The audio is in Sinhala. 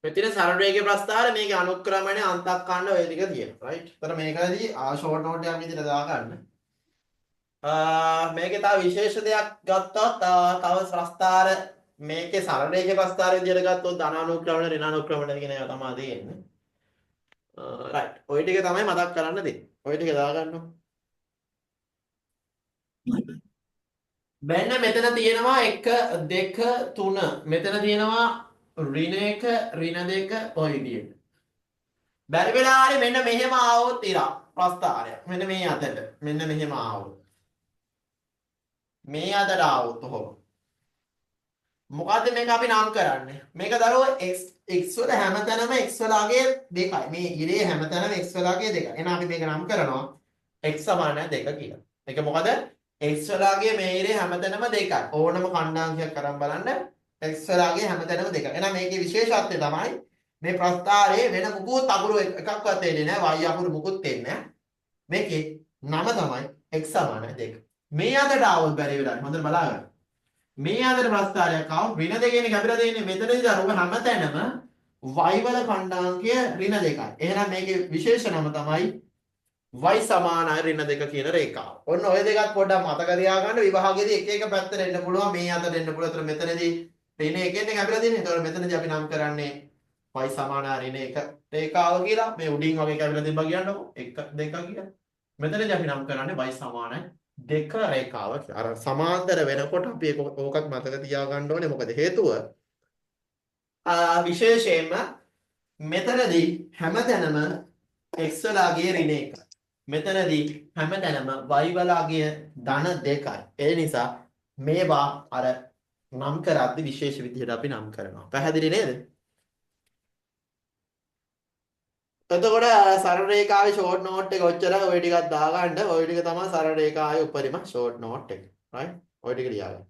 මෙතන සරල රේඛයේ ප්‍රස්ථාර මේකේ අනුක්‍රමණය අන්තක්ඛණ්ඩ ඔය ටික තියෙනවා right. එතන මේකදී ෂෝට් නෝට් එකක් විදිහට දාගන්න. මේකේ තව විශේෂ දෙයක් ගත්තොත් තව ප්‍රස්ථාර මේකේ සරල රේඛයේ ප්‍රස්ථාර විදිහට ගත්තොත් ධන අනුක්‍රමණය ඍණ අනුක්‍රමණය කියන ඒවා තමයි තියෙන්නේ. right. ඔය ටික තමයි මතක් කරන්න දෙන්නේ. ඔය ටික දාගන්න. මෙන්න මෙතන තියෙනවා 1 2 3 මෙතන තියෙනවා ඍණ 1 ඍණ 2 ඔය විදිහට. බැරි වෙලා හරි මෙන්න මෙහෙම ආවොත් ඉරා ප්‍රස්ථාරයක්. මෙන්න මේ අතට. මෙන්න මෙහෙම ආවොත්. මේ අතට ආවොත් ඔහොම. මොකද්ද මේක අපි නම් කරන්නේ? මේක දරුවෝ x වල හැමතැනම x වලගේ 2යි. මේ ඉරේ හැමතැනම x වලගේ 2යි. එහෙනම් අපි මේක නම් කරනවා x සමාන 2 කියලා. ඒක මොකද? x වලගේ මේ ඉරේ හැමතැනම 2යි. ඕනම ඛණ්ඩාංශයක් අරන් බලන්න x වලගේ හැමතැනම 2යි. එහෙනම් මේකේ විශේෂත්වය තමයි මේ ප්‍රස්ථාරයේ වෙන මුකුත් අකුරු එකක්වත් එන්නේ නැහැ. y අකුරු මුකුත් එන්නේ නැහැ. මේකේ නම තමයි x සමාන 2. මේ අතට ආවොත් බැරි වෙලා. හොඳට බලාගන්න. මේ අතර ප්‍රස්ථාරයක් ආව ඍණ දෙකේනේ කැපිලා තියෙන්නේ මෙතනදී දරුව හැමතැනම y වල ඛණ්ඩාංකය ඍණ 2යි. එහෙනම් මේකේ විශේෂ නම තමයි y සමානයි ඍණ 2 කියන රේඛාව. ඔන්න ඔය දෙකත් පොඩ්ඩක් මතක තියාගන්න විභාගයේදී එක එක පැත්තට එන්න පුළුවන් මේ අතට එන්න පුළුවන්. ඒතර මෙතනදී ඍණ 1 කැපිලා තියෙන්නේ. ඒතර මෙතනදී අපි නම් කරන්නේ y සමාන ඍණ 1 රේඛාව කියලා. මේ උඩින් වගේ කැපිලා තිබ්බා කියන්නකො 1 2 කියලා. මෙතනදී අපි නම් කරන්නේ y සමානයි 2 රේඛාව. අර සමාන්තර වෙනකොට අපි ඕකත් මතක තියාගන්න ඕනේ. මොකද හේතුව විශේෂයෙන්ම මෙතනදී හැමතැනම x වලගේ ඍණ 1. මෙතනදී හැමතැනම y වලගේ ධන 2යි. ඒ නිසා මේවා අර නම් කරද්දී විශේෂ විදිහට අපි නම් කරනවා. පැහැදිලි නේද? එතකොට සරල රේඛාවේ ෂෝට් නෝට් එක ඔච්චරයි. ඔය ටිකක් දාගන්න. ඔය ටික තමයි සරල රේඛාවේ උපරිම ෂෝට් නෝට් එක. right? ඔය ටික ලියාගන්න.